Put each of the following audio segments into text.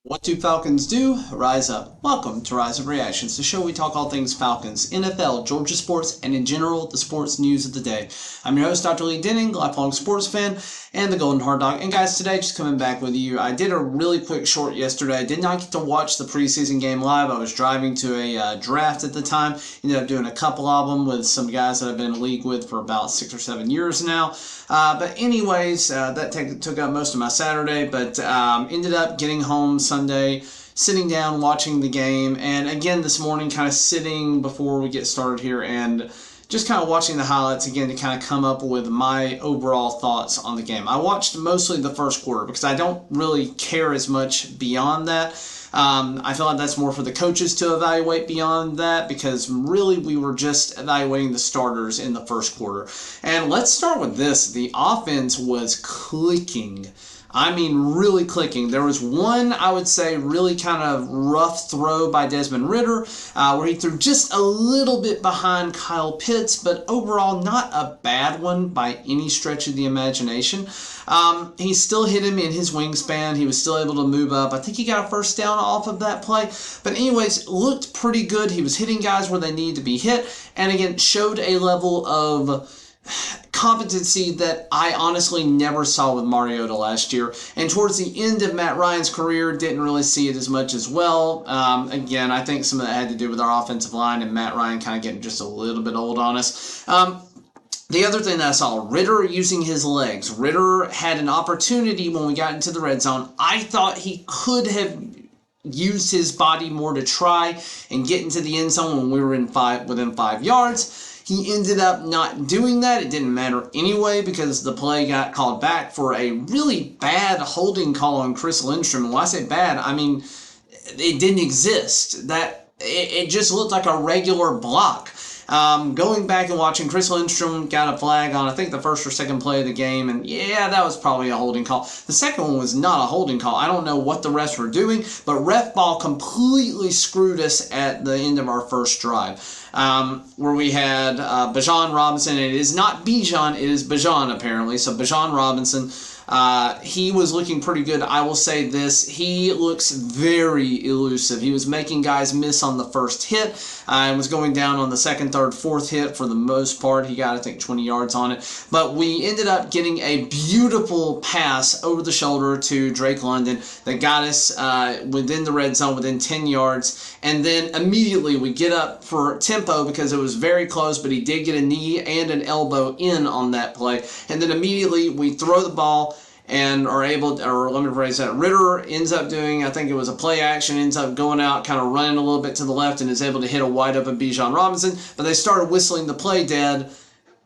What do Falcons do? Rise up. Welcome to Rise Up Reactions, the show we talk all things Falcons, NFL, Georgia sports, and in general, the sports news of the day. I'm your host, Dr. Lee Denning, lifelong sports fan, and the Golden Hard Dog. And guys, today, just coming back with you, I did a really quick short yesterday. I did not get to watch the preseason game live. I was driving to a draft at the time. Ended up doing a couple of them with some guys that I've been in a league with for about 6 or 7 years now. But anyways, that took up most of my Saturday, but ended up getting home Sunday, sitting down, watching the game, and again this morning kind of sitting before we get started here and just kind of watching the highlights again to kind of come up with my overall thoughts on the game. I watched mostly the first quarter because I don't really care as much beyond that. I feel like that's more for the coaches to evaluate beyond that because really we were just evaluating the starters in the first quarter. And let's start with this. The offense was clicking. I mean, really clicking. There was one, I would say, really kind of rough throw by Desmond Ridder where he threw just a little bit behind Kyle Pitts, but overall not a bad one by any stretch of the imagination. He still hit him in his wingspan. He was still able to move up. I think he got a first down off of that play. But anyways, looked pretty good. He was hitting guys where they needed to be hit. And again, showed a level of competency that I honestly never saw with Mariota last year. And towards the end of Matt Ryan's career, didn't really see it as much as well. Again, I think some of that had to do with our offensive line and Matt Ryan kind of getting just a little bit old on us. The other thing that I saw, Ridder using his legs. Ridder had an opportunity when we got into the red zone. I thought he could have used his body more to try and get into the end zone when we were within 5 yards. He ended up not doing that. It didn't matter anyway because the play got called back for a really bad holding call on Chris Lindstrom. And when I say bad, I mean it didn't exist. It just looked like a regular block. Going back and watching, Chris Lindstrom got a flag on, I think, the first or second play of the game, and yeah, that was probably a holding call. The second one was not a holding call. I don't know what the refs were doing, but ref ball completely screwed us at the end of our first drive, where we had Bijan Robinson. It is not Bijan, it is Bijan apparently. So Bijan Robinson, he was looking pretty good. I will say this, he looks very elusive. He was making guys miss on the first hit and was going down on the second, third, fourth hit for the most part. He got, I think, 20 yards on it. But we ended up getting a beautiful pass over the shoulder to Drake London that got us within the red zone, within 10 yards. And then immediately we get up for tempo because it was very close, but he did get a knee and an elbow in on that play. And then immediately we throw the ball and are able, or let me rephrase that, Ridder ends up doing, I think it was a play action, ends up going out, kind of running a little bit to the left and is able to hit a wide open Bijan Robinson, but they started whistling the play dead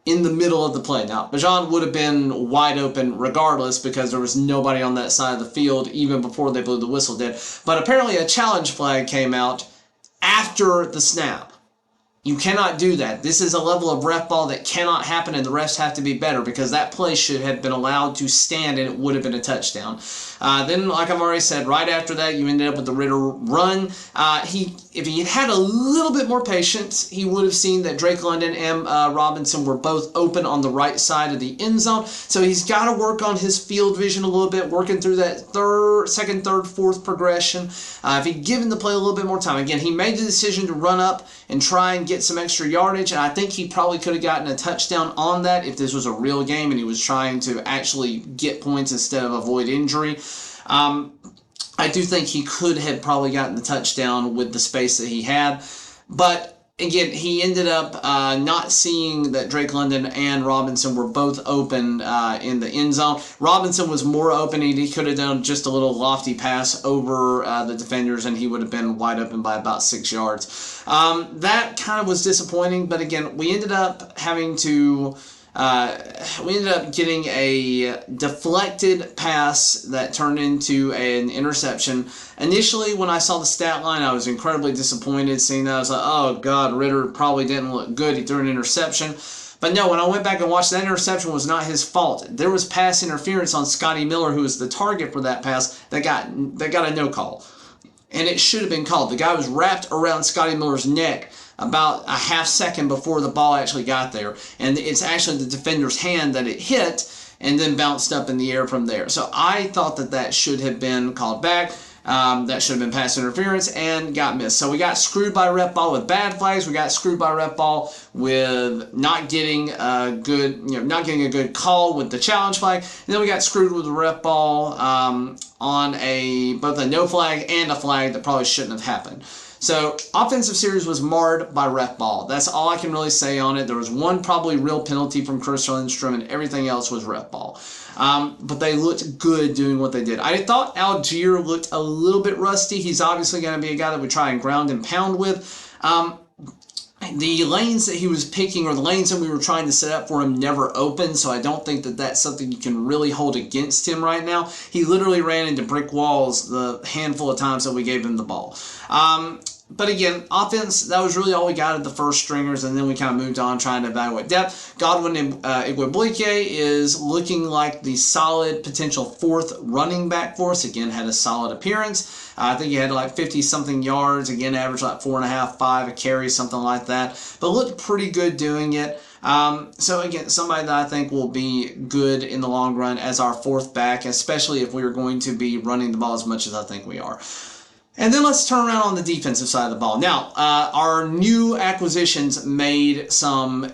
in the middle of the play. Now, Bijan would have been wide open regardless because there was nobody on that side of the field even before they blew the whistle dead. But apparently a challenge flag came out after the snap. You cannot do that. This is a level of ref ball that cannot happen, and the refs have to be better because that play should have been allowed to stand and it would have been a touchdown. Then, like I've already said, right after that, you ended up with the Ridder run. If he had a little bit more patience, he would have seen that Drake London and Robinson were both open on the right side of the end zone. So he's got to work on his field vision a little bit, working through that second, third, fourth progression. If he'd given the play a little bit more time, again, he made the decision to run up and try and get some extra yardage, and I think he probably could have gotten a touchdown on that if this was a real game and he was trying to actually get points instead of avoid injury. I do think he could have probably gotten the touchdown with the space that he had, but again, he ended up not seeing that Drake London and Robinson were both open in the end zone. Robinson was more open. He could have done just a little lofty pass over the defenders, and he would have been wide open by about 6 yards. That kind of was disappointing, but again, we ended up having to... we ended up getting a deflected pass that turned into an interception. Initially, when I saw the stat line, I was incredibly disappointed seeing that. I was like, oh, God, Ridder probably didn't look good. He threw an interception. But no, when I went back and watched, that interception was not his fault. There was pass interference on Scotty Miller, who was the target for that pass, that got a no call. And it should have been called. The guy was wrapped around Scotty Miller's neck about a half second before the ball actually got there. And it's actually the defender's hand that it hit and then bounced up in the air from there. So I thought that should have been called back. that should have been pass interference and got missed. So we got screwed by ref ball with bad flags. We got screwed by ref ball with not getting a good call with the challenge flag. And then we got screwed with the ref ball on both a no flag and a flag that probably shouldn't have happened. So offensive series was marred by ref ball. That's all I can really say on it. There was one probably real penalty from Chris Lindstrom, and everything else was ref ball. But they looked good doing what they did. I thought Algier looked a little bit rusty. He's obviously going to be a guy that we try and ground and pound with. The lanes that he was picking, or the lanes that we were trying to set up for him, never opened, so I don't think that that's something you can really hold against him right now. He literally ran into brick walls the handful of times that we gave him the ball. But again, offense, that was really all we got at the first stringers, and then we kind of moved on trying to evaluate depth. Godwin Igwebuike is looking like the solid potential fourth running back for us. Again, had a solid appearance. I think he had like 50-something yards. Again, averaged like 4.5, 5 a carry, something like that. But looked pretty good doing it. So again, somebody that I think will be good in the long run as our fourth back, especially if we are going to be running the ball as much as I think we are. And then let's turn around on the defensive side of the ball. Now, our new acquisitions made a stand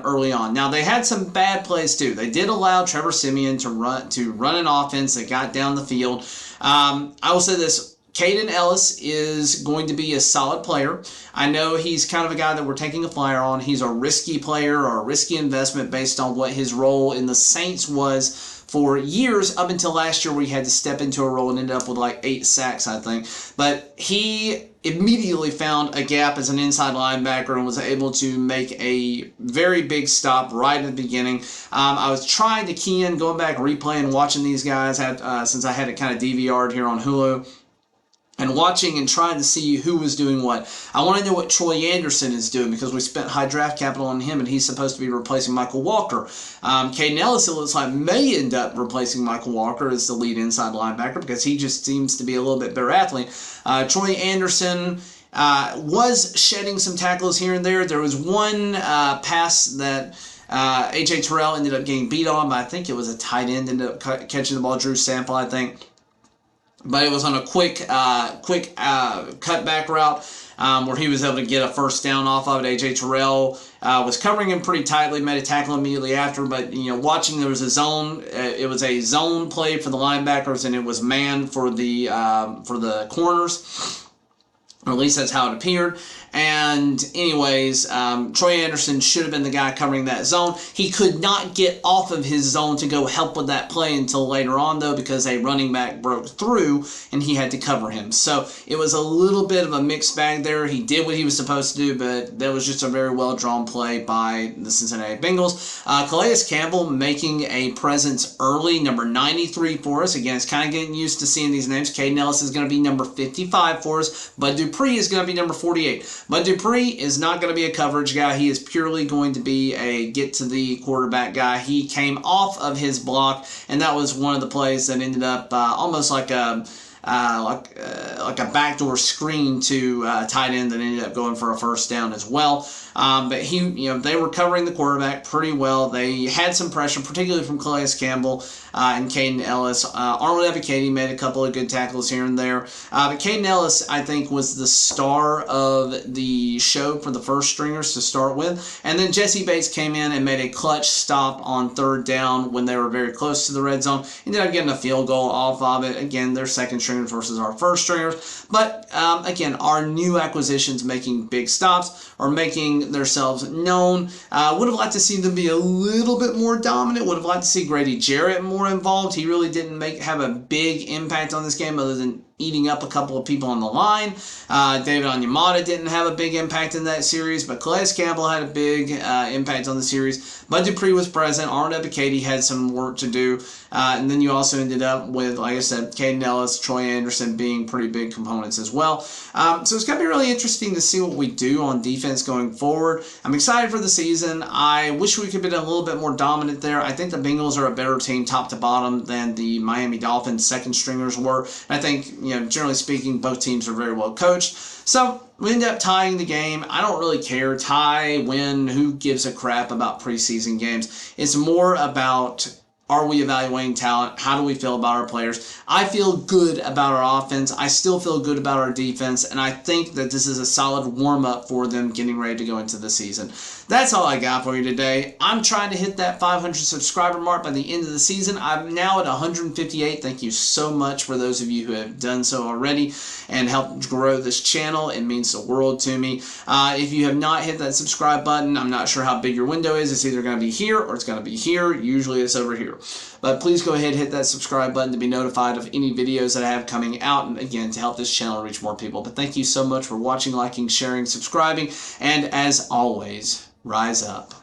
early on. Now, they had some bad plays too. They did allow Trevor Siemian to run an offense that got down the field. I will say this. Caden Ellis is going to be a solid player. I know he's kind of a guy that we're taking a flyer on. He's a risky player or a risky investment based on what his role in the Saints was for years, up until last year where he had to step into a role and ended up with like 8 sacks, I think. But he immediately found a gap as an inside linebacker and was able to make a very big stop right at the beginning. I was trying to key in, going back, replaying, watching these guys since I had it kind of DVR'd here on Hulu, and watching and trying to see who was doing what. I want to know what Troy Anderson is doing because we spent high draft capital on him and he's supposed to be replacing Michael Walker. Caden Ellis, it looks like, may end up replacing Michael Walker as the lead inside linebacker because he just seems to be a little bit better athlete. Troy Anderson was shedding some tackles here and there. There was one pass that A.J. Terrell ended up getting beat on, but I think it was a tight end, ended up catching the ball, Drew Sample, I think. But it was on a quick cutback route where he was able to get a first down off of it. A.J. Terrell was covering him pretty tightly, made a tackle immediately after. But watching, there was a zone. It was a zone play for the linebackers, and it was man for the corners. Or at least that's how it appeared. And anyways, Troy Anderson should have been the guy covering that zone. He could not get off of his zone to go help with that play until later on, though, because a running back broke through and he had to cover him. So it was a little bit of a mixed bag there. He did what he was supposed to do, but that was just a very well-drawn play by the Cincinnati Bengals. Calais Campbell making a presence early, number 93 for us. Again, it's kind of getting used to seeing these names. Caden Ellis is going to be number 55 for us. Bud Dupree is going to be number 48. Bud Dupree is not going to be a coverage guy. He is purely going to be a get-to-the-quarterback guy. He came off of his block, and that was one of the plays that ended up almost like a backdoor screen to tight end that ended up going for a first down as well. But they were covering the quarterback pretty well. They had some pressure, particularly from Calais Campbell and Caden Ellis. Arnold Ebiketie made a couple of good tackles here and there. But Caden Ellis, I think, was the star of the show for the first stringers to start with. And then Jesse Bates came in and made a clutch stop on third down when they were very close to the red zone. Ended up getting a field goal off of it. Again, they're second stringers versus our first stringers. But again, our new acquisitions making big stops or making themselves known. Would have liked to see them be a little bit more dominant. Would have liked to see Grady Jarrett more involved. He really didn't have a big impact on this game other than eating up a couple of people on the line. David Onyemata didn't have a big impact in that series, but Calais Campbell had a big impact on the series. Bud Dupree was present. Arnold Ebiketie had some work to do. And then you also ended up with, like I said, Caden Ellis, Troy Anderson being pretty big components as well. So it's going to be really interesting to see what we do on defense going forward. I'm excited for the season. I wish we could have been a little bit more dominant there. I think the Bengals are a better team top to bottom than the Miami Dolphins second stringers were. And I think, generally speaking, both teams are very well coached. So we end up tying the game. I don't really care. Tie, win, who gives a crap about preseason games? It's more about, Are we evaluating talent? How do we feel about our players? I feel good about our offense. I still feel good about our defense, and I think that this is a solid warm-up for them getting ready to go into the season. That's all I got for you today. I'm trying to hit that 500 subscriber mark by the end of the season. I'm now at 158. Thank you so much for those of you who have done so already and helped grow this channel. It means the world to me. If you have not hit that subscribe button, I'm not sure how big your window is. It's either going to be here or it's going to be here. Usually it's over here. But please go ahead and hit that subscribe button to be notified of any videos that I have coming out, and again, to help this channel reach more people. But thank you so much for watching, liking, sharing, subscribing, and as always, rise up.